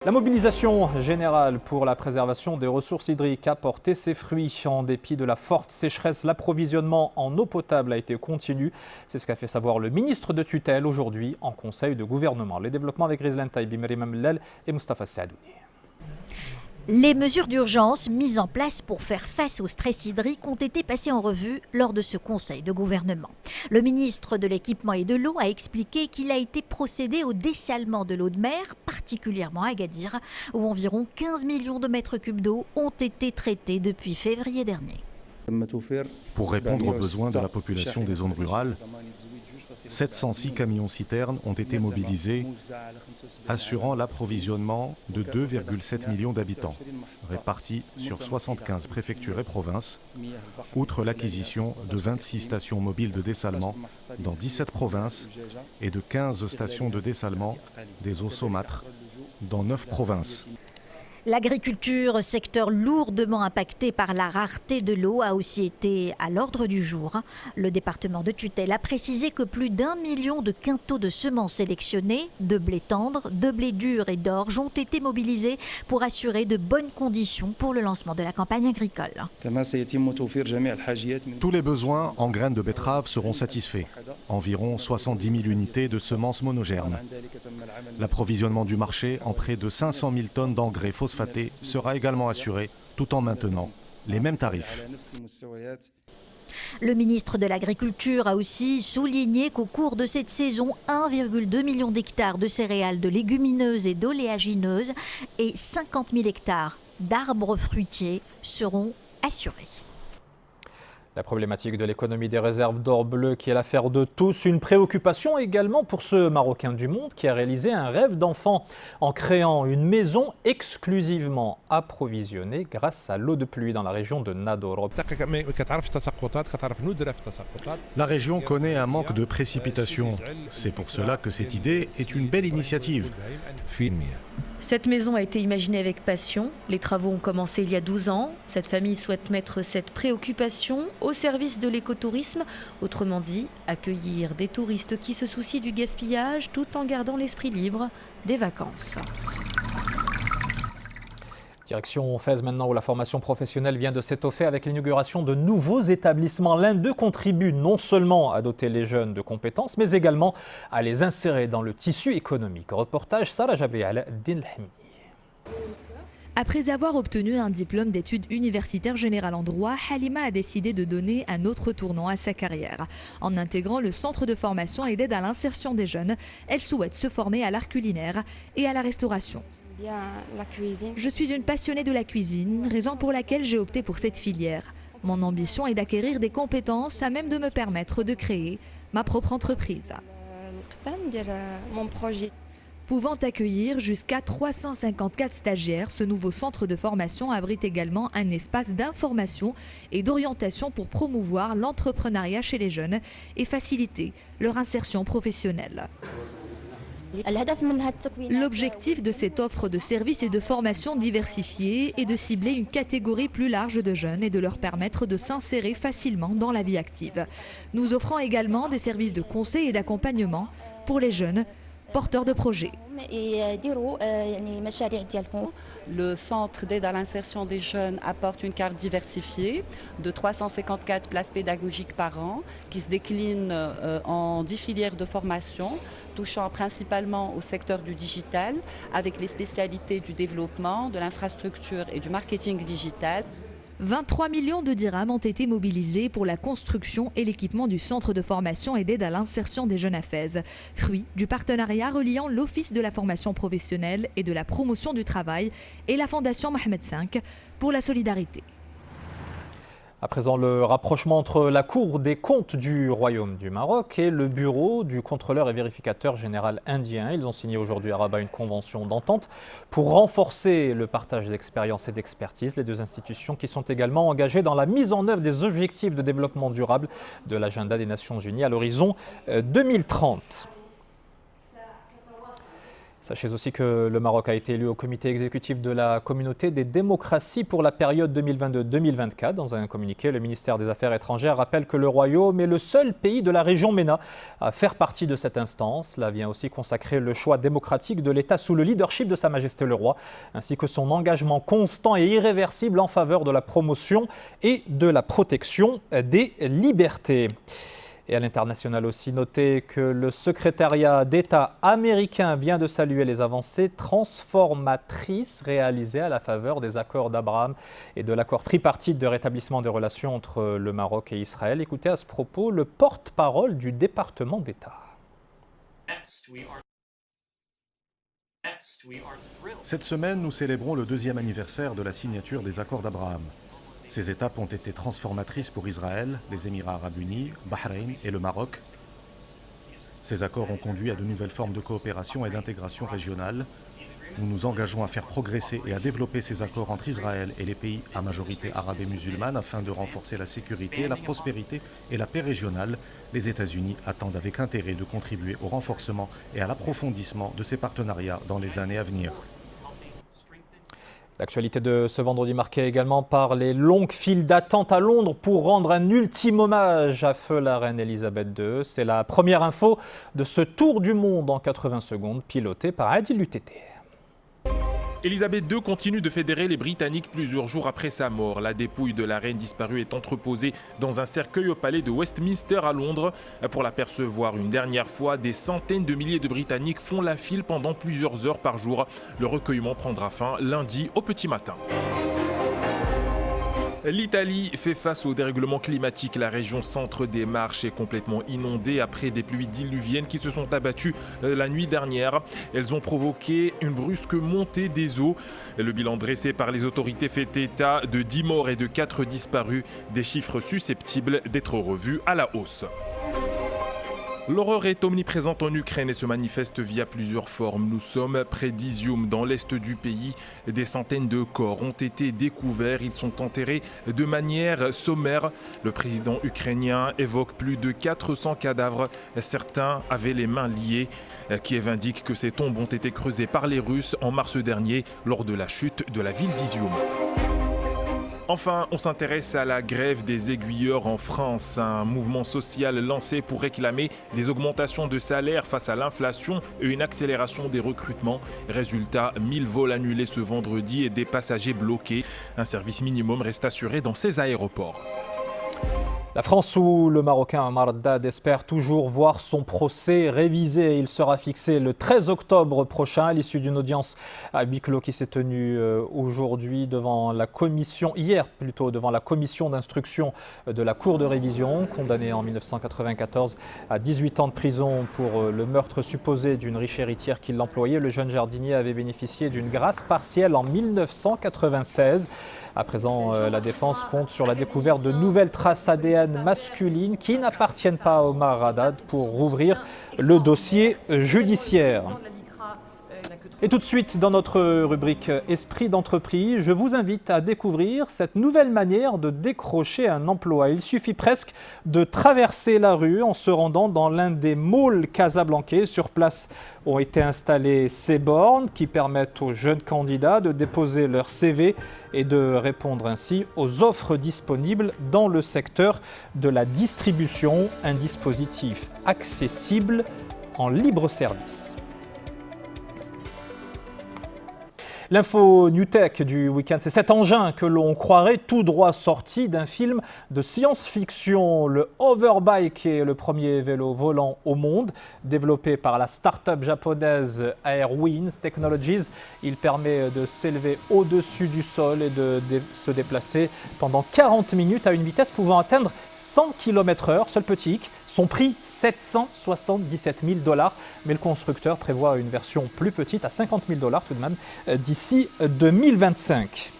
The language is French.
La mobilisation générale pour la préservation des ressources hydriques a porté ses fruits. En dépit de la forte sécheresse, l'approvisionnement en eau potable a été continu. C'est ce qu'a fait savoir le ministre de tutelle aujourd'hui en conseil de gouvernement. Les développements avec Rizlan Taïbi, Merima Mellal et Mustafa Sadouni. Les mesures d'urgence mises en place pour faire face au stress hydrique ont été passées en revue lors de ce conseil de gouvernement. Le ministre de l'Équipement et de l'Eau a expliqué qu'il a été procédé au dessalement de l'eau de mer, particulièrement à Agadir, où environ 15 millions de mètres cubes d'eau ont été traités depuis février dernier. Pour répondre aux besoins de la population des zones rurales, 706 camions-citernes ont été mobilisés, assurant l'approvisionnement de 2,7 millions d'habitants, répartis sur 75 préfectures et provinces, outre l'acquisition de 26 stations mobiles de dessalement dans 17 provinces et de 15 stations de dessalement des eaux saumâtres dans 9 provinces. L'agriculture, secteur lourdement impacté par la rareté de l'eau, a aussi été à l'ordre du jour. Le département de tutelle a précisé que plus d'1 million de quintaux de semences sélectionnées, de blé tendre, de blé dur et d'orge ont été mobilisés pour assurer de bonnes conditions pour le lancement de la campagne agricole. Tous les besoins en graines de betterave seront satisfaits. Environ 70 000 unités de semences monogermes. L'approvisionnement du marché en près de 500 000 tonnes d'engrais phosphatés sera également assuré, tout en maintenant les mêmes tarifs. Le ministre de l'Agriculture a aussi souligné qu'au cours de cette saison, 1,2 million d'hectares de céréales, de légumineuses et d'oléagineuses et 50 000 hectares d'arbres fruitiers seront assurés. La problématique de l'économie des réserves d'or bleu qui est l'affaire de tous, une préoccupation également pour ce Marocain du monde qui a réalisé un rêve d'enfant en créant une maison exclusivement approvisionnée grâce à l'eau de pluie dans la région de Nador. La région connaît un manque de précipitations. C'est pour cela que cette idée est une belle initiative. Cette maison a été imaginée avec passion. Les travaux ont commencé il y a 12 ans. Cette famille souhaite mettre cette préoccupation au service de l'écotourisme. Autrement dit, accueillir des touristes qui se soucient du gaspillage tout en gardant l'esprit libre des vacances. Direction Fès maintenant où la formation professionnelle vient de s'étoffer avec l'inauguration de nouveaux établissements. L'un d'eux contribue non seulement à doter les jeunes de compétences, mais également à les insérer dans le tissu économique. Reportage Sarah Jabrial, Din Hamidi. Après avoir obtenu un diplôme d'études universitaires générales en droit, Halima a décidé de donner un autre tournant à sa carrière. En intégrant le centre de formation et d'aide à l'insertion des jeunes, elle souhaite se former à l'art culinaire et à la restauration. La cuisine. Je suis une passionnée de la cuisine, raison pour laquelle j'ai opté pour cette filière. Mon ambition est d'acquérir des compétences à même de me permettre de créer ma propre entreprise. Mon projet. Pouvant accueillir jusqu'à 354 stagiaires, ce nouveau centre de formation abrite également un espace d'information et d'orientation pour promouvoir l'entrepreneuriat chez les jeunes et faciliter leur insertion professionnelle. L'objectif de cette offre de services et de formation diversifiée est de cibler une catégorie plus large de jeunes et de leur permettre de s'insérer facilement dans la vie active. Nous offrons également des services de conseil et d'accompagnement pour les jeunes porteurs de projets. Le centre d'aide à l'insertion des jeunes apporte une carte diversifiée de 354 places pédagogiques par an qui se décline en 10 filières de formation touchant principalement au secteur du digital avec les spécialités du développement, de l'infrastructure et du marketing digital. 23 millions de dirhams ont été mobilisés pour la construction et l'équipement du centre de formation et d'aide à l'insertion des jeunes à Fès, fruit du partenariat reliant l'Office de la formation professionnelle et de la promotion du travail et la Fondation Mohamed V pour la solidarité. À présent, le rapprochement entre la Cour des comptes du Royaume du Maroc et le bureau du contrôleur et vérificateur général indien. Ils ont signé aujourd'hui à Rabat une convention d'entente pour renforcer le partage d'expériences et d'expertise. Les deux institutions qui sont également engagées dans la mise en œuvre des objectifs de développement durable de l'agenda des Nations Unies à l'horizon 2030. Sachez aussi que le Maroc a été élu au comité exécutif de la communauté des démocraties pour la période 2022-2024. Dans un communiqué, le ministère des Affaires étrangères rappelle que le Royaume est le seul pays de la région MENA à faire partie de cette instance. Cela vient aussi consacrer le choix démocratique de l'État sous le leadership de Sa Majesté le Roi, ainsi que son engagement constant et irréversible en faveur de la promotion et de la protection des libertés. Et à l'international aussi, notez que le secrétariat d'État américain vient de saluer les avancées transformatrices réalisées à la faveur des accords d'Abraham et de l'accord tripartite de rétablissement des relations entre le Maroc et Israël. Écoutez à ce propos le porte-parole du département d'État. Cette semaine, nous célébrons le 2e anniversaire de la signature des accords d'Abraham. Ces étapes ont été transformatrices pour Israël, les Émirats arabes unis, Bahreïn et le Maroc. Ces accords ont conduit à de nouvelles formes de coopération et d'intégration régionale. Nous nous engageons à faire progresser et à développer ces accords entre Israël et les pays à majorité arabe et musulmane afin de renforcer la sécurité, la prospérité et la paix régionale. Les États-Unis attendent avec intérêt de contribuer au renforcement et à l'approfondissement de ces partenariats dans les années à venir. L'actualité de ce vendredi marquée également par les longues files d'attente à Londres pour rendre un ultime hommage à feu la reine Elisabeth II. C'est la première info de ce tour du monde en 80 secondes piloté par Adil Lutété. Elisabeth II continue de fédérer les Britanniques plusieurs jours après sa mort. La dépouille de la reine disparue est entreposée dans un cercueil au palais de Westminster à Londres. Pour l'apercevoir une dernière fois, des centaines de milliers de Britanniques font la file pendant plusieurs heures par jour. Le recueillement prendra fin lundi au petit matin. L'Italie fait face au dérèglement climatique. La région centre des Marches est complètement inondée après des pluies diluviennes qui se sont abattues la nuit dernière. Elles ont provoqué une brusque montée des eaux. Le bilan dressé par les autorités fait état de 10 morts et de 4 disparus, des chiffres susceptibles d'être revus à la hausse. L'horreur est omniprésente en Ukraine et se manifeste via plusieurs formes. Nous sommes près d'Izium, dans l'est du pays. Des centaines de corps ont été découverts. Ils sont enterrés de manière sommaire. Le président ukrainien évoque plus de 400 cadavres. Certains avaient les mains liées. Kiev indique que ces tombes ont été creusées par les Russes en mars dernier lors de la chute de la ville d'Izium. Enfin, on s'intéresse à la grève des aiguilleurs en France, un mouvement social lancé pour réclamer des augmentations de salaire face à l'inflation et une accélération des recrutements. Résultat, 1000 vols annulés ce vendredi et des passagers bloqués. Un service minimum reste assuré dans ces aéroports. La France ou le Marocain Omar Haddad espère toujours voir son procès révisé. Il sera fixé le 13 octobre prochain à l'issue d'une audience à huis clos qui s'est tenue aujourd'hui devant la commission d'instruction de la Cour de révision, condamné en 1994 à 18 ans de prison pour le meurtre supposé d'une riche héritière qui l'employait. Le jeune jardinier avait bénéficié d'une grâce partielle en 1996. À présent, la défense compte sur la découverte de nouvelles traces ADN masculines qui n'appartiennent pas à Omar Haddad pour rouvrir le dossier judiciaire. Et tout de suite, dans notre rubrique Esprit d'entreprise, je vous invite à découvrir cette nouvelle manière de décrocher un emploi. Il suffit presque de traverser la rue en se rendant dans l'un des malls casablancais. Sur place ont été installées ces bornes qui permettent aux jeunes candidats de déposer leur CV et de répondre ainsi aux offres disponibles dans le secteur de la distribution. Un dispositif accessible en libre service. L'info New Tech du week-end, c'est cet engin que l'on croirait tout droit sorti d'un film de science-fiction. Le Hoverbike est le premier vélo volant au monde, développé par la start-up japonaise Airwinds Technologies. Il permet de s'élever au-dessus du sol et de se déplacer pendant 40 minutes à une vitesse pouvant atteindre 100 km/h. Seul petit hic, son prix 777 000 $, mais le constructeur prévoit une version plus petite à 50 000 $ tout de même d'ici 2025.